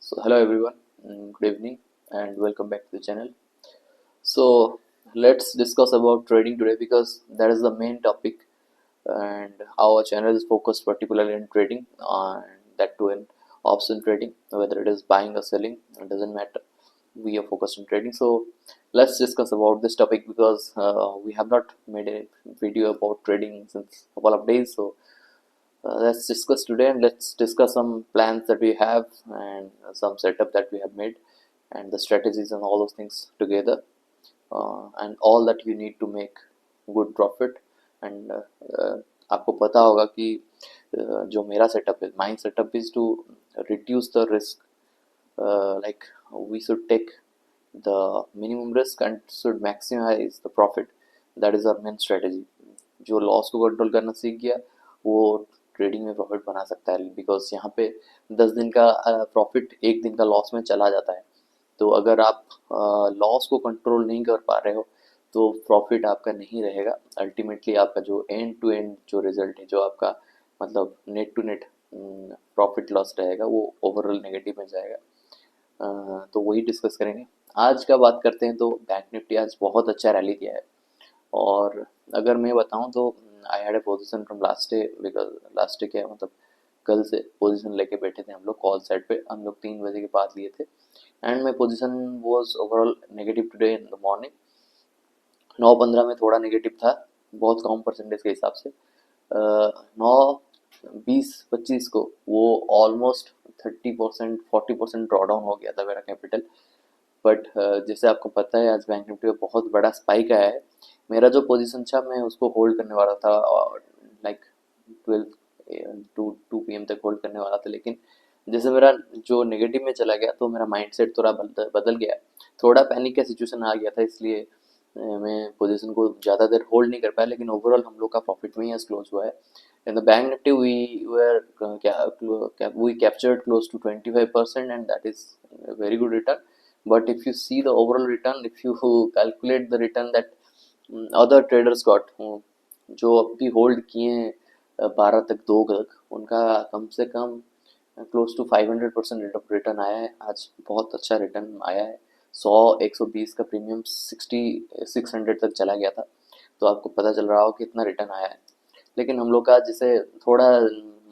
So hello everyone, good evening and welcome back to the channel. So let's discuss about trading today because that is the main topic, and our channel is focused particularly in trading, and that too in option trading, whether it is buying or selling, it doesn't matter. We are focused on trading. So let's discuss about this topic because we have not made a video about trading since a couple of days. So let's discuss today, and let's discuss some plans that we have and some setup that we have made and the strategies and all those things together, and all that you need to make good profit. And आपको पता होगा कि जो मेरा setup है, my setup is to reduce the risk. Like we should take the minimum risk and should maximize the profit. That is our main strategy. जो loss को control करना सीख गया वो ट्रेडिंग में प्रॉफिट बना सकता है, बिकॉज यहाँ पे 10 दिन का प्रॉफिट एक दिन का लॉस में चला जाता है. तो अगर आप लॉस को कंट्रोल नहीं कर पा रहे हो तो प्रॉफिट आपका नहीं रहेगा. अल्टीमेटली आपका जो एंड टू एंड जो रिजल्ट है, जो आपका मतलब net to net profit loss रहेगा, वो ओवरऑल नेगेटिव में जाएगा. तो वही डिस्कस करेंगे. आज का बात करते हैं तो बैंक निफ्टी आज बहुत अच्छा रैली दिया है. और अगर मैं बताऊं तो I had a position from last day, because last day क्या मतलब कल से पोजीशन लेके बैठे थे हम लोग कॉल साइड पे. हम लोग 3 बजे के बाद लिए थे and my position was overall negative today in the morning. 9:15 में थोड़ा नेगेटिव था, बहुत कम परसेंटेज के हिसाब से. 9:20-25 को वो ऑलमोस्ट 30% 40% ड्रॉ डाउन हो गया था मेरा कैपिटल. बट जैसे आपको पता है आज बैंक निफ्टी में बहुत बड़ा स्पाइक आया है. मेरा जो पोजीशन था मैं उसको होल्ड करने वाला था, और लाइक 12 2 PM तक होल्ड करने वाला था. लेकिन जैसे मेरा जो नेगेटिव में चला गया तो मेरा माइंडसेट थोड़ा बदल गया. थोड़ा पैनिक का सिचुएशन आ गया था, इसलिए मैं पोजीशन को ज़्यादा देर होल्ड नहीं कर पाया. लेकिन ओवरऑल हम लोग का प्रॉफिट में ही क्लोज हुआ है. In the bank Nifty we captured close to 25%, and that is a very good return. But if you see the overall return, if you calculate the return that other traders got, जो अभी hold किए हैं 12 तक 2 तक, उनका कम से come close to 500% return आया है. आज बहुत अच्छा रिटर्न आया है. 100-120 का प्रीमियम 600 तक चला गया था. तो आपको पता चल रहा हो कि इतना रिटर्न आया है. लेकिन हम लोग का जैसे थोड़ा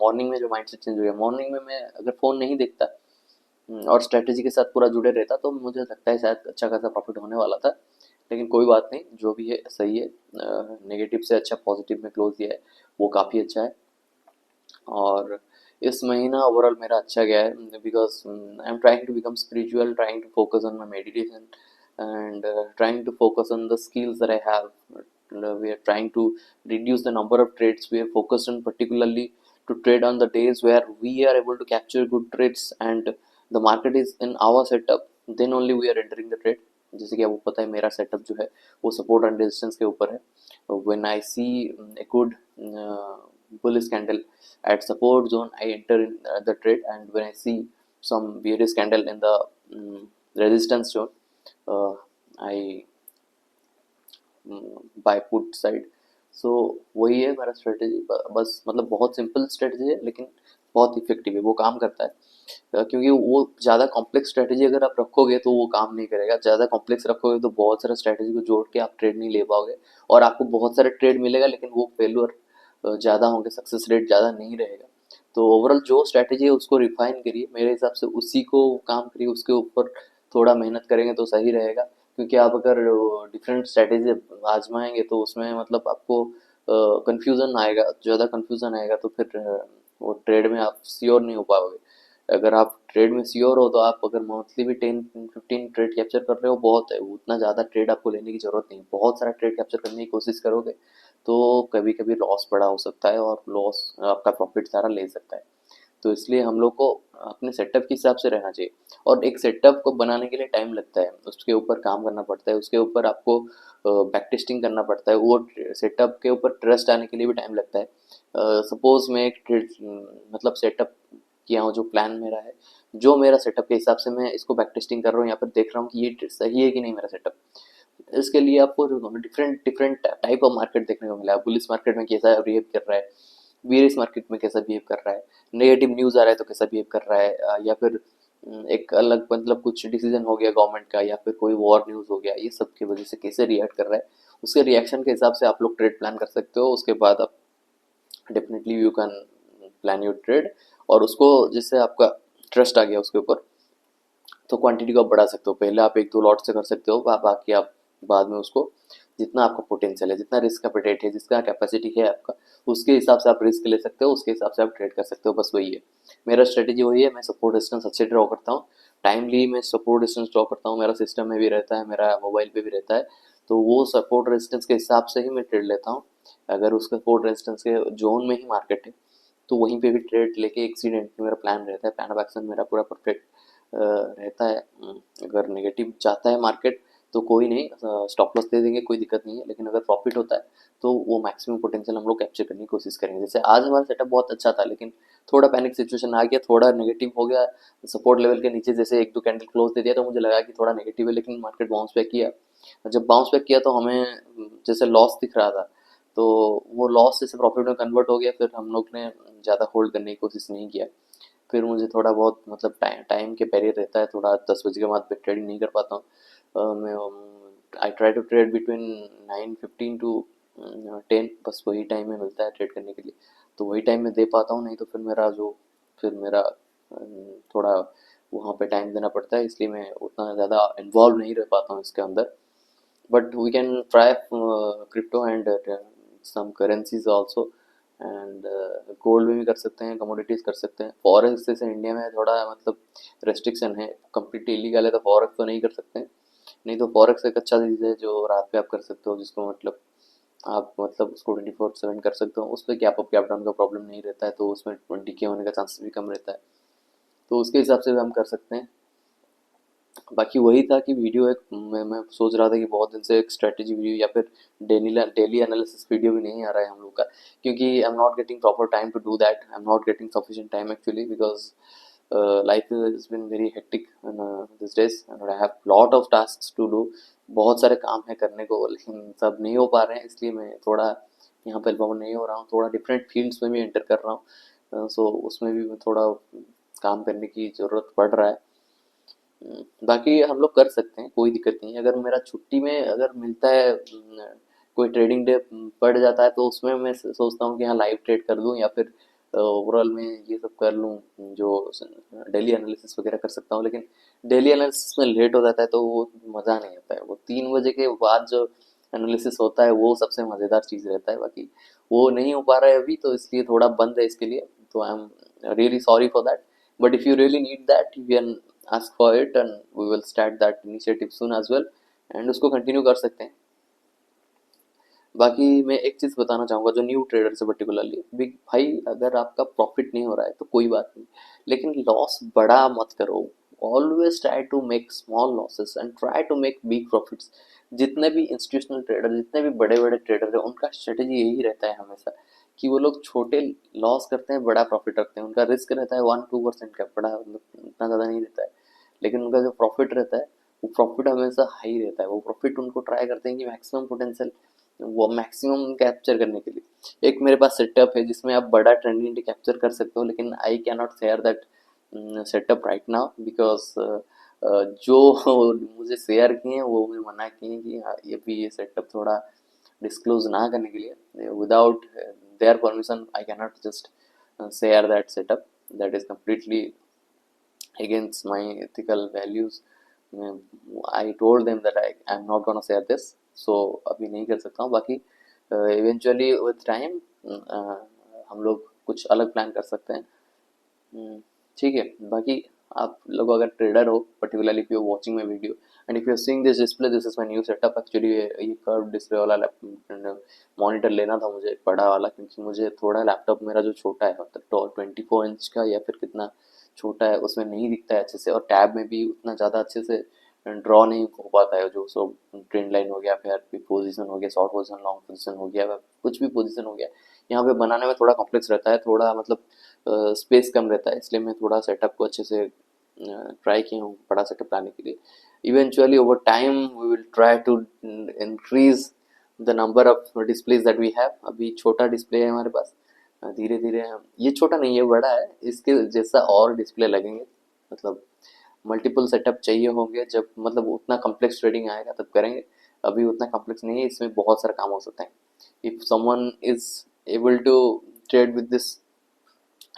मॉर्निंग में जो माइंडसेट चेंज हो गया. मॉर्निंग में मैं अगर फ़ोन नहीं देखता और स्ट्रेटेजी के साथ पूरा जुड़े रहता तो मुझे लगता है शायद अच्छा खासा प्रॉफिट होने वाला था. लेकिन कोई बात नहीं, जो भी है सही है. नेगेटिव से अच्छा पॉजिटिव में क्लोज दिया है, वो काफ़ी अच्छा है. और इस महीना ओवरऑल मेरा अच्छा गया है, because I am trying to become spiritual, trying to focus on my meditation and trying to focus on the skills that I have. We are trying to reduce the number of trades. We are focused on particularly to trade on the days where we are able to capture good trades and the market is in our setup, then only we are entering the trade. जैसे कि आपको पता है मेरा setup जो है वो support and resistance के ऊपर है. When I see a good bullish candle at support zone, I enter in the trade, and when I see some bearish candle in the resistance zone, I buy put side. सो वही है मेरा strategy. बस मतलब बहुत simple strategy है लेकिन बहुत effective है, वो काम करता है. क्योंकि वो ज़्यादा कॉम्प्लेक्स स्ट्रेटेजी अगर आप रखोगे तो वो काम नहीं करेगा. ज़्यादा कॉम्प्लेक्स रखोगे तो बहुत सारा स्ट्रेटेजी को जोड़ के आप ट्रेड नहीं ले पाओगे, और आपको बहुत सारे ट्रेड मिलेगा लेकिन वो फेलुअर ज़्यादा होंगे, सक्सेस रेट ज़्यादा नहीं रहेगा. तो ओवरऑल जो स्ट्रैटेजी है उसको रिफाइन करिए, मेरे हिसाब से उसी को काम करिए, उसके ऊपर थोड़ा मेहनत करेंगे तो सही रहेगा. क्योंकि आप अगर डिफरेंट स्ट्रैटेजी आजमाएंगे तो उसमें मतलब आपको कन्फ्यूज़न आएगा, ज़्यादा कन्फ्यूज़न आएगा तो फिर वो ट्रेड में आप श्योर नहीं हो पाओगे. अगर आप ट्रेड में श्योर हो तो आप अगर मंथली भी 10-15 ट्रेड कैप्चर कर रहे हो बहुत है. उतना ज़्यादा ट्रेड आपको लेने की ज़रूरत नहीं. बहुत सारा ट्रेड कैप्चर करने की कोशिश करोगे तो कभी कभी लॉस बड़ा हो सकता है और लॉस आपका प्रॉफिट सारा ले सकता है. तो इसलिए हम लोग को अपने सेटअप के हिसाब से रहना चाहिए. और एक सेटअप को बनाने के लिए टाइम लगता है, उसके ऊपर काम करना पड़ता है, उसके ऊपर आपको बैक टेस्टिंग करना पड़ता है. वो सेटअप के ऊपर ट्रस्ट आने के लिए भी टाइम लगता है. सपोज मैं एक मतलब सेटअप किया हूँ, जो प्लान मेरा है, जो मेरा सेटअप के हिसाब से मैं इसको बैक टेस्टिंग कर रहा हूँ, यहाँ पर देख रहा हूँ कि ये सही है कि नहीं मेरा सेटअप. इसके लिए आपको different different type of market देखने को मिला. बुलिश मार्केट में कैसा बिहेव कर रहा है, बेरिश मार्केट में कैसा बिहेव कर रहा है, नेगेटिव न्यूज़ आ रहा है तो कैसा बिहेव कर रहा है, या फिर एक अलग मतलब कुछ डिसीजन हो गया गवर्नमेंट का या फिर कोई वॉर न्यूज़ हो गया, ये सब की वजह से कैसे रिएक्ट कर रहा है, उसके रिएक्शन के हिसाब से आप लोग ट्रेड प्लान कर सकते हो। उसके बाद आप definitely you can plan your trade, और उसको जिससे आपका ट्रस्ट आ गया उसके ऊपर, तो क्वांटिटी को आप बढ़ा सकते हो। पहले आप एक दो लॉट से कर सकते हो, बाकी आप बाद में उसको जितना आपका पोटेंशियल है, जितना रिस्क एपेटाइट है, जिसका कैपेसिटी है आपका, उसके हिसाब से आप रिस्क ले सकते हो, उसके हिसाब से आप ट्रेड कर सकते हो। बस वही है मेरा स्ट्रेटेजी, वही है। मैं सपोर्ट डिस्टेंस अच्छे ड्रॉ करता हूँ, टाइमली मैं सपोर्ट डिस्टेंस ड्रॉ करता हूँ, मेरा सिस्टम में भी रहता है, मेरा मोबाइल पे भी रहता है। तो वो सपोर्ट रेजिस्टेंस के हिसाब से ही मैं ट्रेड लेता हूँ। अगर उसका सपोर्ट रेजिस्टेंस के जोन में ही मार्केट है तो वहीं पे भी ट्रेड लेके एक्सीडेंट मेरा प्लान रहता है, प्लान ऑफ एक्शन मेरा पूरा परफेक्ट रहता है। अगर नेगेटिव चाहता है मार्केट तो कोई नहीं, स्टॉप लॉस दे देंगे, कोई दिक्कत नहीं है। लेकिन अगर प्रॉफिट होता है तो वो मैक्सिमम पोटेंशियल हम लोग कैप्चर करने की कोशिश करेंगे। जैसे आज हमारा सेटअप बहुत अच्छा था, लेकिन थोड़ा पैनिक सिचुएशन आ गया, थोड़ा नेगेटिव हो गया, सपोर्ट लेवल के नीचे जैसे एक दो कैंडल क्लोज दे दिया तो मुझे लगा कि थोड़ा नेगेटिव है, लेकिन मार्केट बाउंस बैक किया। जब बाउंस बैक किया तो हमें जैसे लॉस दिख रहा था, तो वो लॉस जैसे प्रॉफिट में कन्वर्ट हो गया। फिर हम लोग ने ज़्यादा होल्ड करने की कोशिश नहीं किया। फिर मुझे थोड़ा बहुत मतलब टाइम टाइम के बैरियर रहता है, थोड़ा 10 बजे के बाद मैं ट्रेडिंग नहीं कर पाता हूँ। मैं I try to trade between 9:15 to 10, बस वही टाइम में मिलता है ट्रेड करने के लिए, तो वही टाइम में दे पाता हूँ। नहीं तो फिर मेरा थोड़ा वहाँ पे टाइम देना पड़ता है, इसलिए मैं उतना ज़्यादा इन्वॉल्व नहीं रह पाता हूँ इसके अंदर। but we can try crypto and some currencies also, and gold में भी कर सकते हैं, कमोडिटीज कर सकते हैं। फॉरेक्स जैसे इंडिया में थोड़ा मतलब रेस्ट्रिक्शन है, कंप्लीटली इलीगल है, तो फॉरेक्स तो नहीं कर सकते हैं। नहीं तो फॉरेक्स एक अच्छा चीज़ है जो रात पे आप कर सकते हो, जिसको मतलब आप मतलब उसको 24/7 कर सकते हो। उस पर कैप अप कैप डाउन का प्रॉब्लम नहीं रहता है, तो उसमें 20K होने का चांसेस भी कम रहता है, तो उसके हिसाब से भी हम कर सकते हैं। बाकी वही था कि वीडियो एक मैं सोच रहा था कि बहुत दिन से एक स्ट्रेटेजी वीडियो या फिर डेली एनालिसिस वीडियो भी नहीं आ रहा है हम लोग का, क्योंकि I am not getting proper time to do that, I am not getting sufficient time actually, because life is been very hectic this days and I have lot of task to do. बहुत सारे काम है करने को, लेकिन सब नहीं हो पा रहे हैं, इसलिए मैं थोड़ा यहाँ पर इन्वॉल्व नहीं हो रहा हूँ। थोड़ा डिफरेंट फील्ड्स में भी एंटर कर रहा हूँ, सो उसमें भी मैं थोड़ा काम करने की ज़रूरत पड़ रहा है। बाकी हम लोग कर सकते हैं, कोई दिक्कत नहीं है। अगर मेरा छुट्टी में अगर मिलता है कोई ट्रेडिंग डे पड़ जाता है, तो उसमें मैं सोचता हूँ कि हाँ लाइव ट्रेड कर लूँ, या फिर ओवरऑल में ये सब कर लूँ, जो डेली एनालिसिस वगैरह कर सकता हूँ। लेकिन डेली एनालिसिस में लेट हो जाता है तो वो मज़ा नहीं आता है। वो 3 बजे के बाद जो एनालिसिस होता है वो सबसे मज़ेदार चीज़ रहता है। बाकी वो नहीं हो पा रहा है अभी, तो इसलिए थोड़ा बंद है इसके लिए, तो I am really sorry for that. But if you really need that you can ask for it and we will start that initiative soon as well, and उसको कंटिन्यू कर सकते हैं। बाकी मैं एक चीज़ बताना चाहूँगा जो न्यू ट्रेडर से पर्टिकुलरली, बिग भाई अगर आपका प्रॉफिट नहीं हो रहा है तो कोई बात नहीं, लेकिन लॉस बड़ा मत करो। Always try to make small losses and try to make big profits. जितने भी इंस्टीट्यूशनल ट्रेडर, जितने भी बड़े बड़े ट्रेडर है, उनका स्ट्रेटेजी यही रहता है हमेशा कि वो लोग छोटे लॉस करते हैं, बड़ा प्रॉफिट रखते हैं। उनका रिस्क रहता है 1-2% का, बड़ा मतलब इतना ज़्यादा नहीं रहता है, लेकिन उनका जो प्रॉफिट रहता है वो प्रॉफिट हमेशा हाई रहता है। वो प्रॉफिट उनको ट्राई करते हैं कि मैक्सिमम पोटेंशियल वो मैक्सिमम कैप्चर करने के लिए। एक मेरे पास सेटअप है जिसमें आप बड़ा ट्रेंडिंग कैप्चर कर सकते हो, लेकिन I can not share that setup right now, because जो मुझे शेयर किए हैं वो मुझे मना किए हैं कि हाँ ये सेटअप थोड़ा डिस्क्लोज ना करने के लिए, without their permission I can not just share that setup, that is completely against my ethical values। I told them that I'm not gonna share this, so अभी नहीं कर सकता हूँ। बाकी eventually with time हम लोग कुछ अलग प्लान कर सकते हैं। ठीक है। बाकी आप लोग अगर ट्रेडर हो, particularly if you are watching my video and if you are seeing this display, this is my new setup. Actually ये कर्व डिस्प्ले वाला मॉनिटर लेना था मुझे, बड़ा वाला, क्योंकि मुझे थोड़ा लैपटॉप मेरा जो छोटा है, मतलब 24 इंच का या फिर कितना छोटा है, उसमें नहीं दिखता है अच्छे से, और टैब में भी उतना ज़्यादा अच्छे से ड्रॉ नहीं हो पाता है। जो सो ट्रेंड लाइन हो गया, फिर पोजीशन हो गया, शॉर्ट पोजीशन, लॉन्ग पोजीशन हो गया, कुछ भी पोजीशन हो गया, यहाँ पे बनाने में थोड़ा कॉम्प्लेक्स रहता है, थोड़ा मतलब स्पेस कम रहता है, इसलिए मैं थोड़ा सेटअप को अच्छे से ट्राई किया हूँ बड़ा सेटअप लाने के लिए। Eventually over time we will try to increase the number of displays that we have. अभी छोटा डिस्प्ले है हमारे पास, धीरे धीरे हम, ये छोटा नहीं है बड़ा है, इसके जैसा और डिस्प्ले लगेंगे, मतलब मल्टीपल सेटअप चाहिए होंगे, जब मतलब उतना कम्प्लेक्स ट्रेडिंग आएगा तब करेंगे। अभी उतना कम्प्लेक्स नहीं है, इसमें बहुत सारे काम हो सकते हैं। If someone is able to trade with this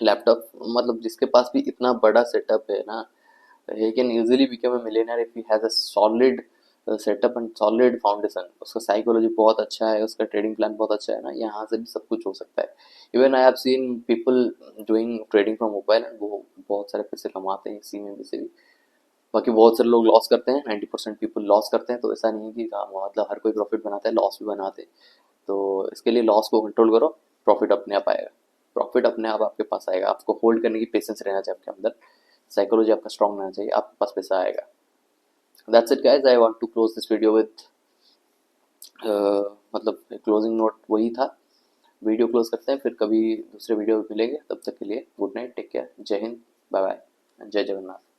laptop, मतलब जिसके पास भी इतना बड़ा सेटअप है ना, he can easily become a millionaire if he has a solid setup and solid foundation। उसका साइकोलॉजी बहुत अच्छा है, उसका ट्रेडिंग प्लान बहुत अच्छा है ना, यहाँ से भी सब कुछ हो सकता है। Even I have seen people doing trading from mobile, वो बहुत सारे पैसे कमाते हैं इसी में से भी। बाकी बहुत सारे लोग लॉस करते हैं, 90% पीपल लॉस करते हैं। तो ऐसा नहीं है कि मतलब हर कोई प्रॉफिट बनाता है, लॉस भी बनाते हैं। तो इसके लिए लॉस को कंट्रोल करो, प्रॉफिट अपने आप आएगा। प्रॉफिट अपने आप आपके पास आएगा, आपको होल्ड करने की पेशेंस रहना चाहिए आपके अंदर, साइकोलॉजी आपका स्ट्रांग रहना चाहिए, आपके पास पैसा आएगा। That's it guys, I want to close this video with मतलब क्लोजिंग नोट वही था। वीडियो क्लोज करते हैं, फिर कभी दूसरे वीडियो में मिलेंगे। तब तक के लिए गुड नाइट, टेक केयर, जय हिंद, बाय बाय, जय जगन्नाथ।